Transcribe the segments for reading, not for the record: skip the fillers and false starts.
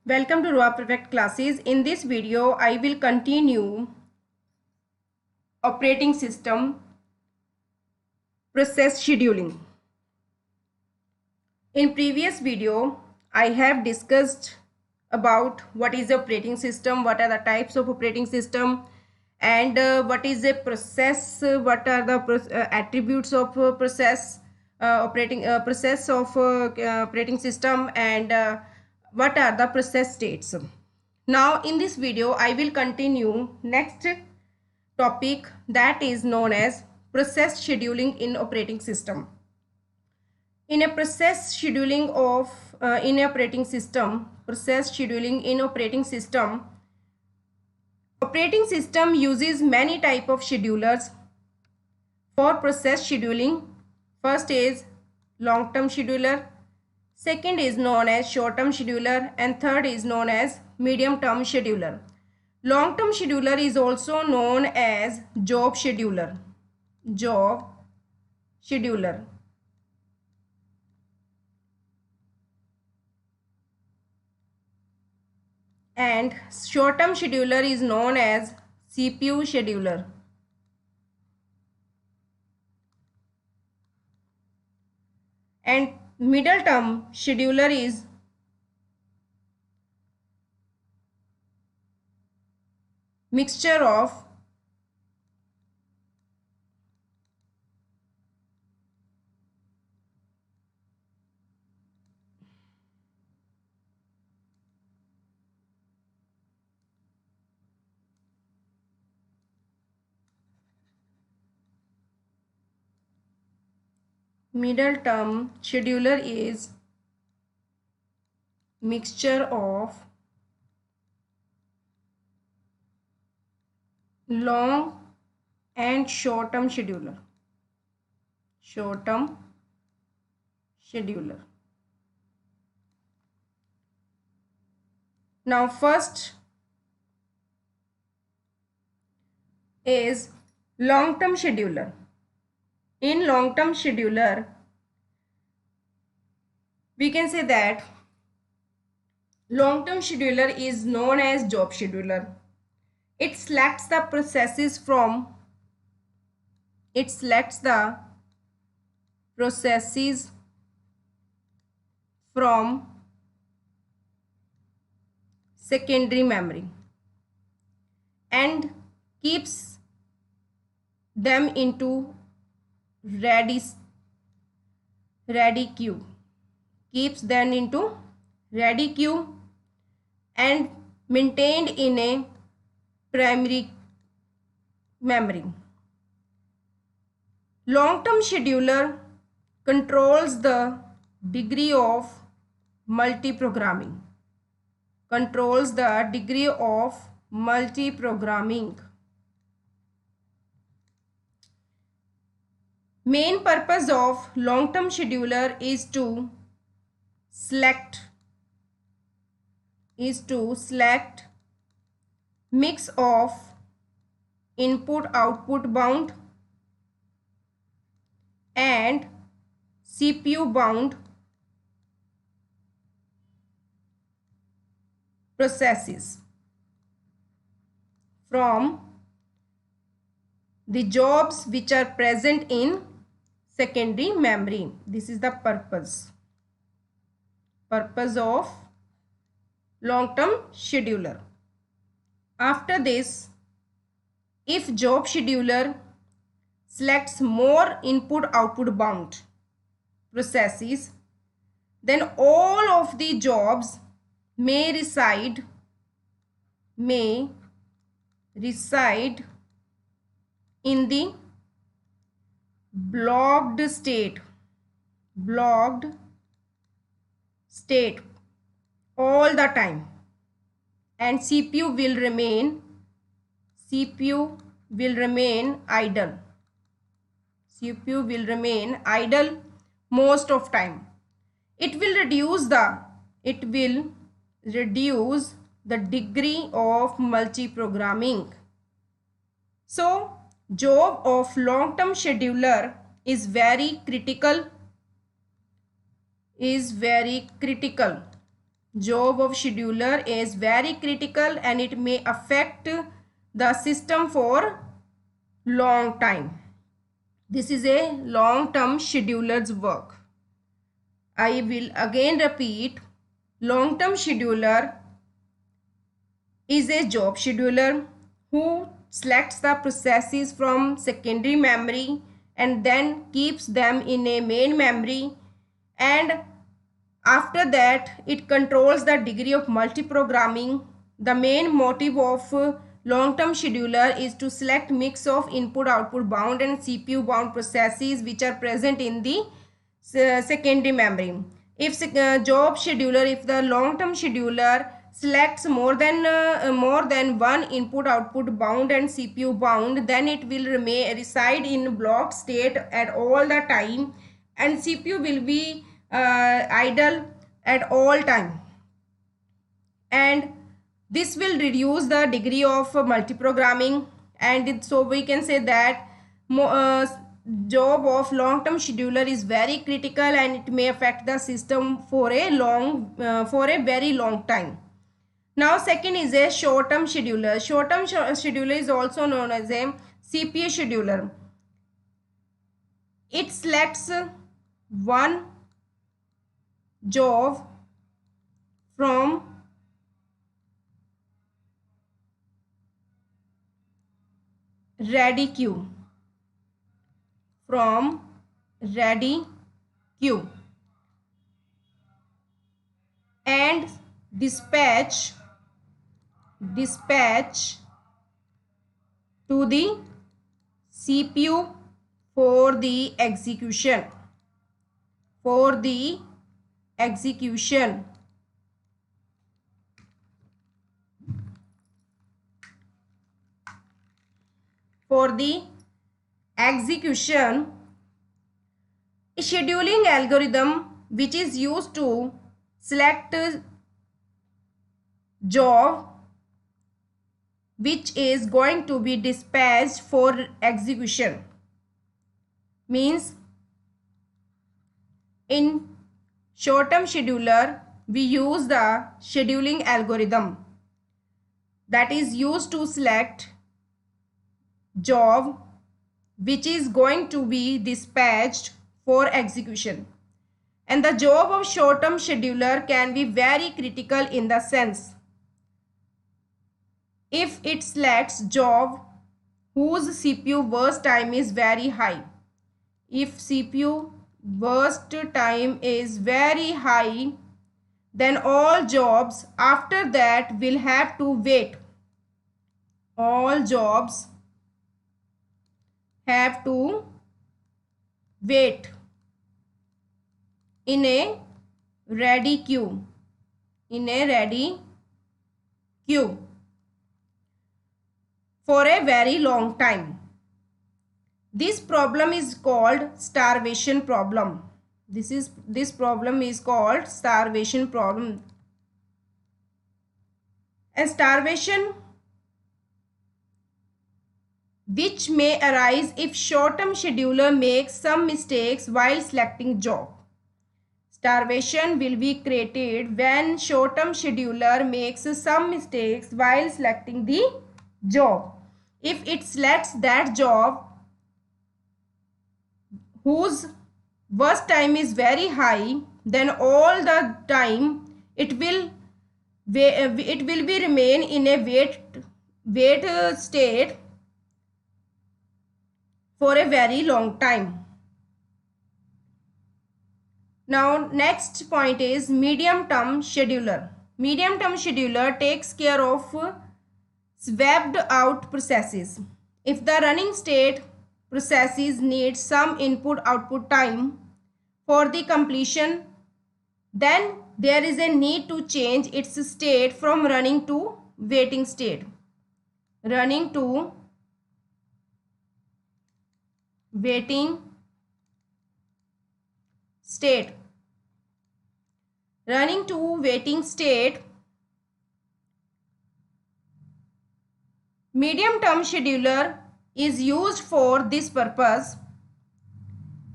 Welcome to ROAV Perfect classes. In this video, I will continue operating system process scheduling. In previous video, I have discussed about what is the operating system, what are the types of operating system, and what is a process, what are the attributes of process, process of operating system, and what are the process states. Now in this video I will continue next topic, that is known as process scheduling in operating system. In a process scheduling of in operating system, process scheduling in operating system uses many type of schedulers for process scheduling. First is long-term scheduler, second is known as short-term scheduler, and third is known as medium-term scheduler. Long-term scheduler is also known as job scheduler. Job scheduler. And short-term scheduler is known as CPU scheduler. And middle term scheduler is mixture of middle term scheduler is mixture of long and short term scheduler. Short term scheduler. Now first is long term scheduler. In long term scheduler, we can say that long term scheduler is known as job scheduler. It selects the processes from secondary memory and keeps them into ready queue. Keeps them into ready queue and maintained in a primary memory. Long-term scheduler controls the degree of multi-programming. Main purpose of long-term scheduler is to select mix of input-output bound and CPU bound processes from the jobs which are present in secondary memory. This is the purpose of long-term scheduler. After this, if job scheduler selects more input-output bound processes, then all of the jobs may reside in the blocked state all the time, and CPU will remain idle most of time. It will reduce the degree of multi-programming. So job of long-term scheduler is very critical Job of scheduler is very critical and it may affect the system for long time. This is a long-term scheduler's work. I will again repeat. Long-term scheduler is a job scheduler who selects the processes from secondary memory and then keeps them in a main memory, and after that it controls the degree of multiprogramming. The main motive of long-term scheduler is to select mix of input-output bound and CPU bound processes which are present in the secondary memory. If job scheduler, if the long-term scheduler selects more than one input-output bound and CPU bound, then it will reside in blocked state at all the time, and CPU will be idle at all time, and this will reduce the degree of multiprogramming. And so we can say that job of long-term scheduler is very critical and it may affect the system for a very long time. Now second is a short-term scheduler. Short-term scheduler is also known as a CPA scheduler. It selects one job from ready queue, and dispatch to the CPU for the execution. For the execution. A scheduling algorithm which is used to select job which is going to be dispatched for execution. Means in short-term scheduler we use the scheduling algorithm that is used to select job which is going to be dispatched for execution. And the job of short-term scheduler can be very critical in the sense if it selects job whose CPU burst time is very high. If CPU burst time is very high, then all jobs after that will have to wait. All jobs have to wait in a ready queue. For a very long time. This problem is called starvation problem. This problem is called starvation problem. And starvation which may arise if short-term scheduler makes some mistakes while selecting job. Starvation will be created when short-term scheduler makes some mistakes while selecting the job. If it selects that job whose burst time is very high, then all the time it will be remain in a wait state for a very long time. Now next point is medium-term scheduler. Medium-term scheduler takes care of swapped out processes. If the running state processes need some input-output time for the completion, then there is a need to change its state from running to waiting state. Running to waiting state. Running to waiting state. Medium-term scheduler is used for this purpose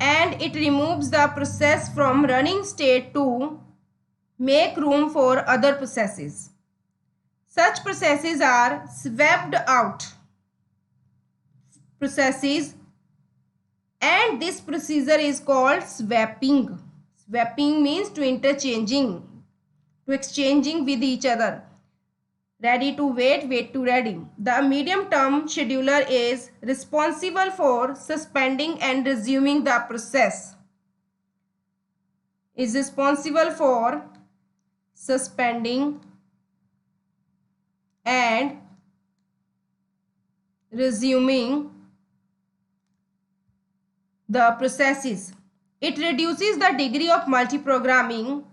and it removes the process from running state to make room for other processes. Such processes are swept out processes, and this procedure is called swapping. Swapping means to interchanging, to exchanging with each other. Ready to wait, wait to ready. The medium term scheduler is responsible for suspending and resuming the process. Is responsible for suspending and resuming the processes. It reduces the degree of multiprogramming,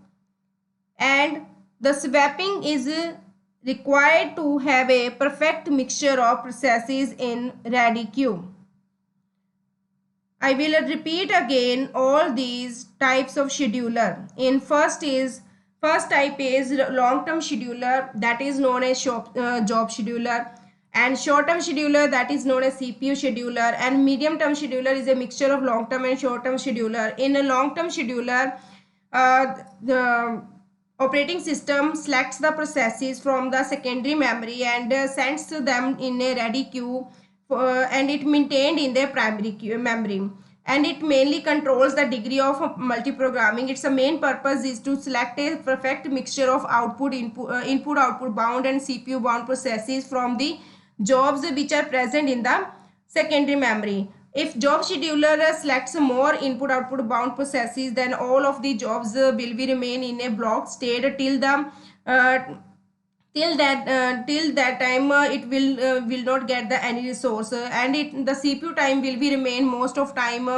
and the swapping is required to have a perfect mixture of processes in ready queue. I will repeat again all these types of scheduler. In first type is long-term scheduler, that is known as job scheduler, and short-term scheduler, that is known as CPU scheduler, and medium-term scheduler is a mixture of long-term and short-term scheduler. In a long-term scheduler, the operating system selects the processes from the secondary memory and sends them in a ready queue, and it maintained in the primary memory, and it mainly controls the degree of multiprogramming. Its main purpose is to select a perfect mixture of input output bound and CPU bound processes from the jobs which are present in the secondary memory. If job scheduler selects more input output bound processes, then all of the jobs will be remain in a block state till the till that time it will not get the any resource, and the CPU time will be remain most of time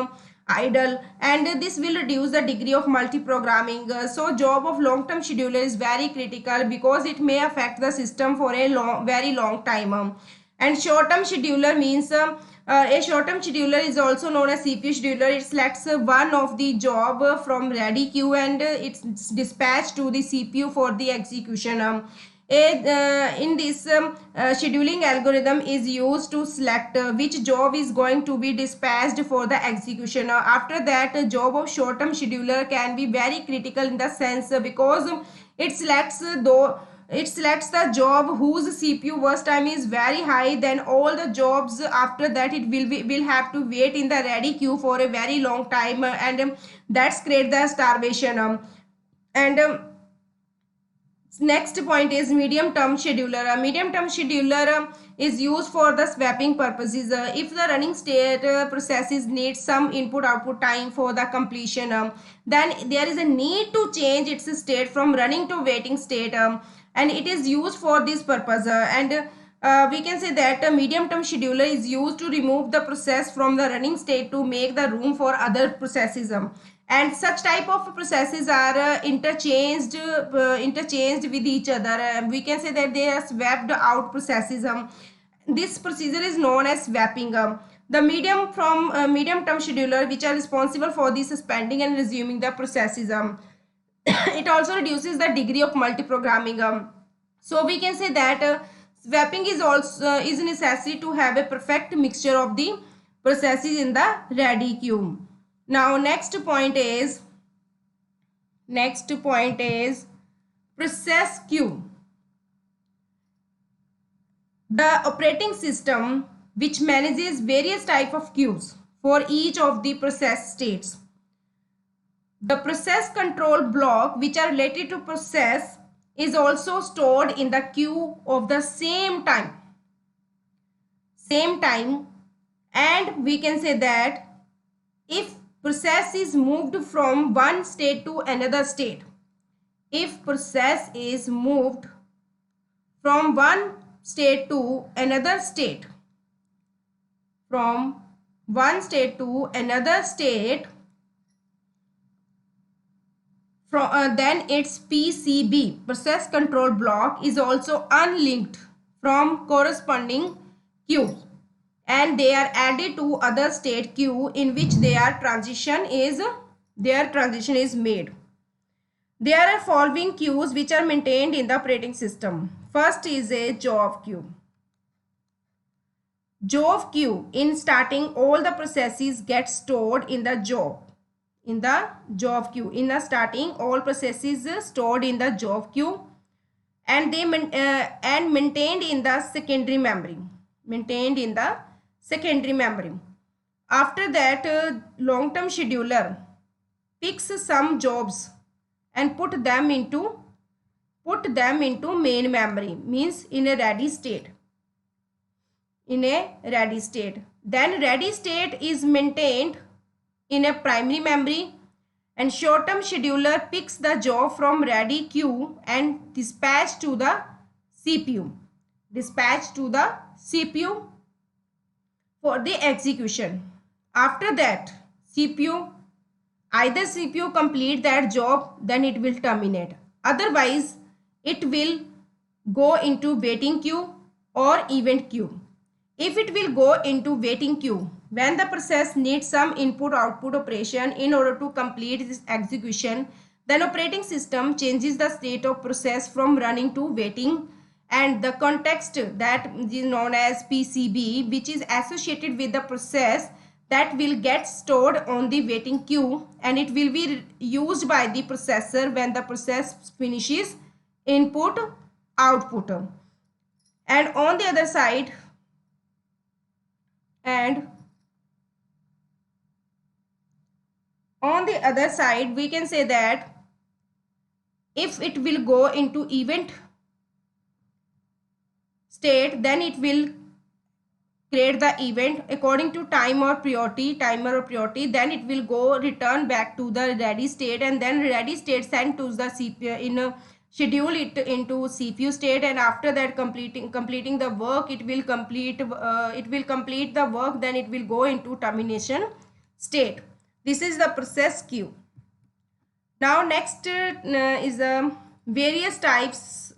idle, and this will reduce the degree of multiprogramming. So job of long term scheduler is very critical because it may affect the system for a very long time. And short term scheduler means a short term scheduler is also known as CPU scheduler. It selects one of the job from ready queue and it's dispatched to the CPU for the execution. In this scheduling algorithm is used to select which job is going to be dispatched for the execution. After that, job of short term scheduler can be very critical in the sense because it selects the job whose CPU burst time is very high. Then all the jobs after that it will have to wait in the ready queue for a very long time, and that's create the starvation. And next point is medium term scheduler. A medium term scheduler is used for the swapping purposes. If the running state processes need some input output time for the completion, then there is a need to change its state from running to waiting state, and it is used for this purpose. We can say that a medium term scheduler is used to remove the process from the running state to make the room for other processes. And such type of processes are interchanged with each other. We can say that they are swapped out processes. This procedure is known as swapping. The medium term scheduler which are responsible for the suspending and resuming the processes. It also reduces the degree of multiprogramming. So we can say that swapping is also is necessary to have a perfect mixture of the processes in the ready queue. Now next point is process queue. The operating system which manages various type of queues for each of the process states. The process control block which are related to process is also stored in the queue of the same time, and we can say that if process is moved from one state to another state, if process is moved from one state to another state, from one state to another state, then its PCB, process control block, is also unlinked from corresponding queue, and they are added to other state queue in which their transition is made. There are following queues which are maintained in the operating system. First is a job queue. Job queue, in starting all the processes get stored in the job in the job queue. In the starting, all processes stored in the job queue and and maintained in the secondary memory. Maintained in the secondary memory. After that, long-term scheduler picks some jobs and put them into main memory, means in a ready state. In a ready state. Then ready state is maintained in a primary memory, and short-term scheduler picks the job from ready queue and dispatch to the CPU. Dispatch to the CPU for the execution. After that, either CPU complete that job, then it will terminate. Otherwise, it will go into waiting queue or event queue. If it will go into waiting queue, when the process needs some input-output operation in order to complete this execution, then operating system changes the state of process from running to waiting, and the context that is known as PCB, which is associated with the process, that will get stored on the waiting queue, and it will be used by the processor when the process finishes input output. And on the other side, we can say that if it will go into event state, then it will create the event according to timer or priority, then it will go return back to the ready state, and then ready state sent to the CPU schedule it into CPU state, and after that completing the work, it will complete the work, then it will go into termination state. This is the process queue. Now next is various times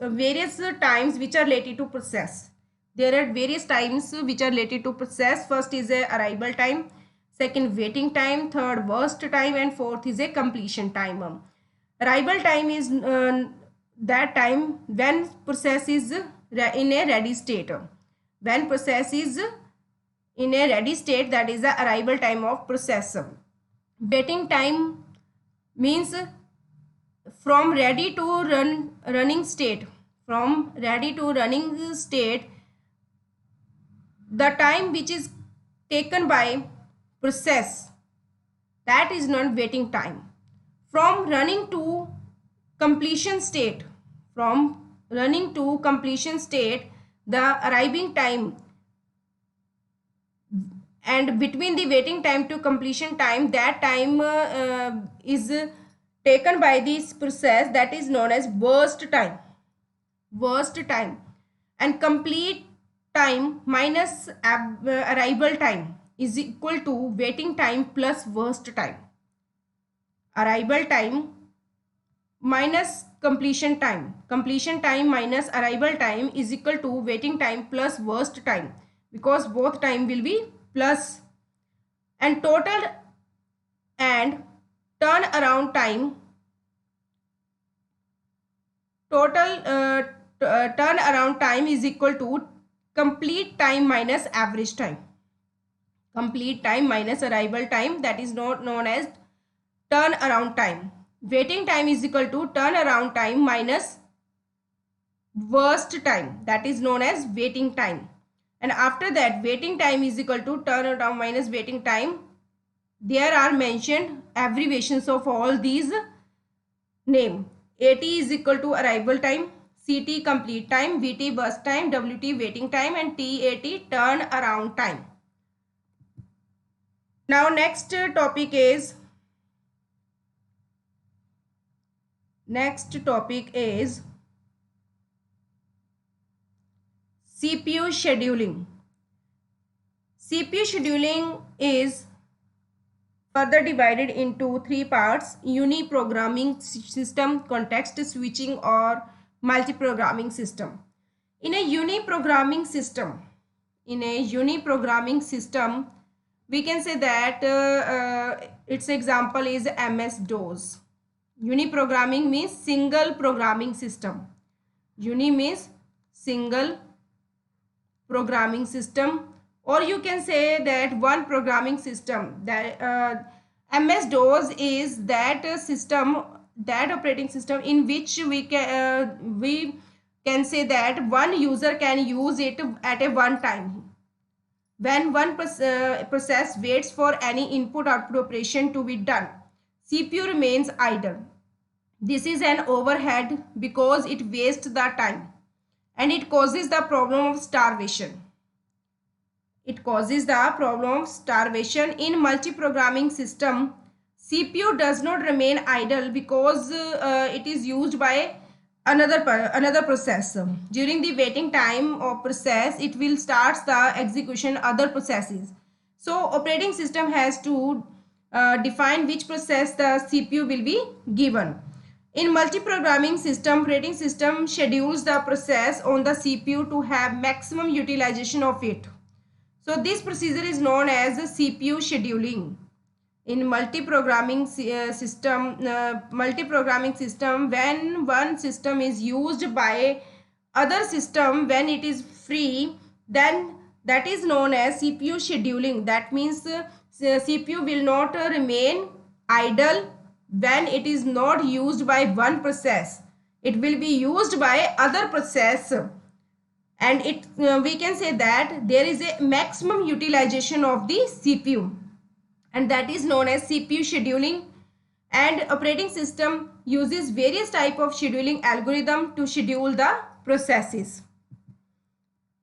which are related to process. There are various times which are related to process. First is a arrival time, second waiting time, third worst time, and fourth is a completion time. Arrival time is that time when process is in a ready state. When process is in a ready state, that is the arrival time of process. Waiting time means from ready to running state. From ready to running state, the time which is taken by process, that is not waiting time. From running to completion state, the arriving time, and between the waiting time to completion time, that time is taken by this process, that is known as worst time. And complete time minus arrival time is equal to waiting time plus worst time. Arrival time minus completion time minus arrival time is equal to waiting time plus worst time, because both time will be plus. And total and turnaround time, turnaround time is equal to complete time minus average time. Complete time minus arrival time, that is known as turnaround time. Waiting time is equal to turnaround time minus worst time, that is known as waiting time. And after that, waiting time is equal to turnaround minus waiting time. There are mentioned abbreviations of all these name. AT is equal to arrival time, CT complete time, VT burst time, WT waiting time, and TAT turnaround time. Now next topic is CPU scheduling. CPU scheduling is further divided into three parts: uni-programming system, context switching, or multi-programming system. In a uni-programming system, we can say that its example is MS-DOS. Uni-programming means single programming system. Uni means single programming system, or you can say that one programming system. That MS DOS is that system, that operating system in which we can say that one user can use it at a one time. When one process waits for any input output operation to be done, CPU remains idle. This is an overhead because it wastes the time and it causes the problem of starvation. It causes the problem of starvation. In multi-programming system, CPU does not remain idle because it is used by another process. During the waiting time of process, it will start the execution other processes. So operating system has to define which process the CPU will be given. In multi-programming system, operating system schedules the process on the CPU to have maximum utilization of it. So this procedure is known as CPU scheduling. In multi-programming system, when one system is used by other system when it is free, then that is known as CPU scheduling. That means CPU will not remain idle when it is not used by one process. It will be used by other process, and it we can say that there is a maximum utilization of the CPU, and that is known as CPU scheduling. And operating system uses various type of scheduling algorithm to schedule the processes.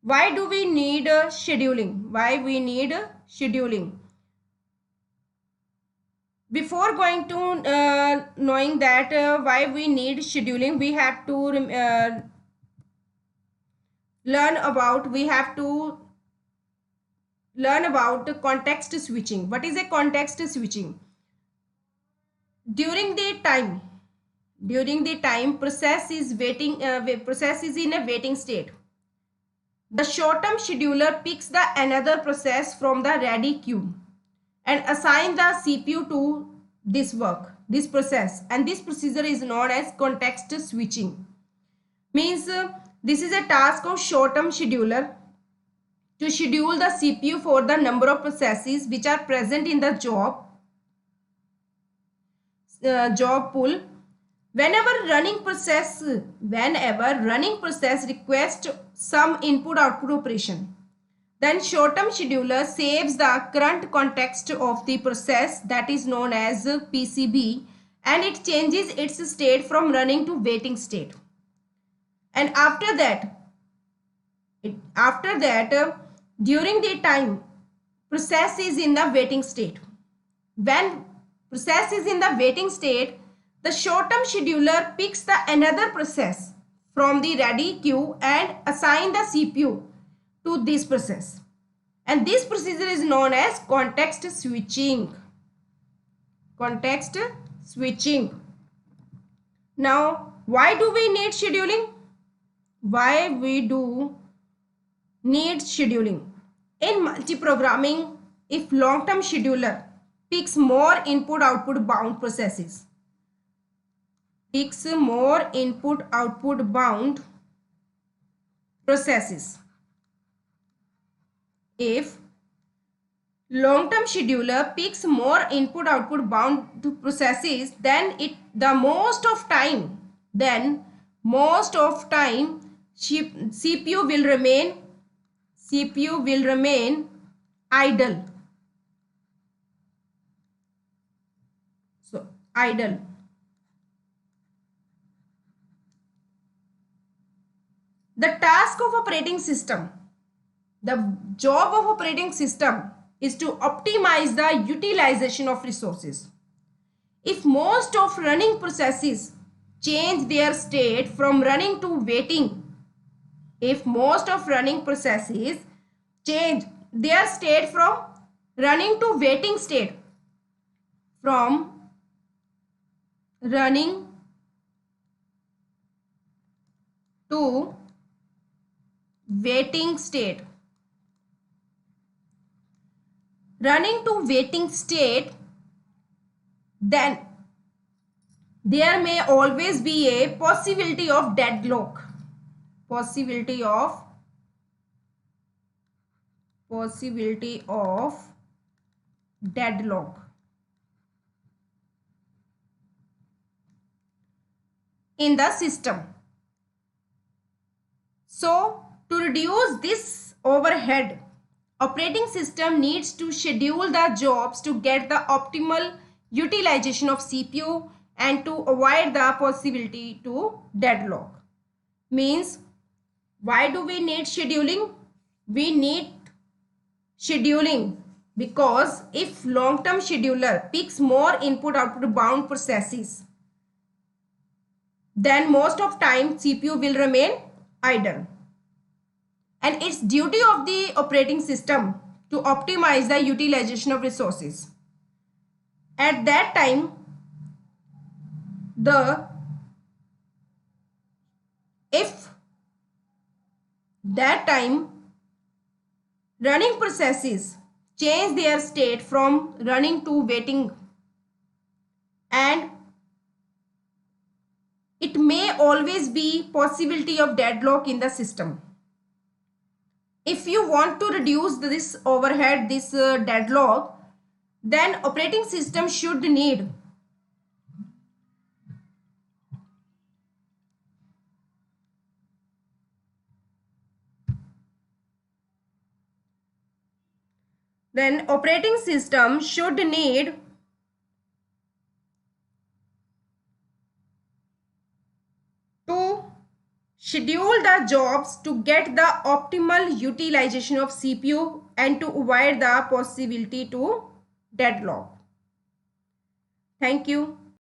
Why do we need scheduling? Why we need scheduling? Before going to knowing that why we need scheduling, we have to learn about context switching. What is a context switching? During the time process is in a waiting state, the short-term scheduler picks the another process from the ready queue and assign the CPU to this process, and this procedure is known as context switching. Means this is a task of short-term scheduler to schedule the CPU for the number of processes which are present in the job pool. Whenever running process requests some input output operation, then short-term scheduler saves the current context of the process, that is known as PCB, and it changes its state from running to waiting state. And after that during the time process is in the waiting state, when process is in the waiting state, the short-term scheduler picks the another process from the ready queue and assign the CPU to this process, and this procedure is known as context switching. Now, why do we need scheduling? Why we do need scheduling? In multi-programming, if long-term scheduler picks more input output bound processes, if long-term scheduler picks more input output bound processes, then most of time CPU will remain idle. So idle. The task of operating system, the job of operating system is to optimize the utilization of resources. If most of running processes change their state from running to waiting, if most of running processes change their state from running to waiting state, from running to waiting state, then there may always be a possibility of deadlock. in the system. So to reduce this overhead, operating system needs to schedule the jobs to get the optimal utilization of CPU and to avoid the possibility to deadlock. Means, why do we need scheduling? We need scheduling because if long-term scheduler picks more input-output bound processes, then most of time CPU will remain idle. And it's duty of the operating system to optimize the utilization of resources. At that time, running processes change their state from running to waiting, and it may always be possibility of deadlock in the system. If you want to reduce this overhead, this deadlock, then operating system should need to schedule the jobs to get the optimal utilization of CPU and to avoid the possibility to deadlock. Thank you.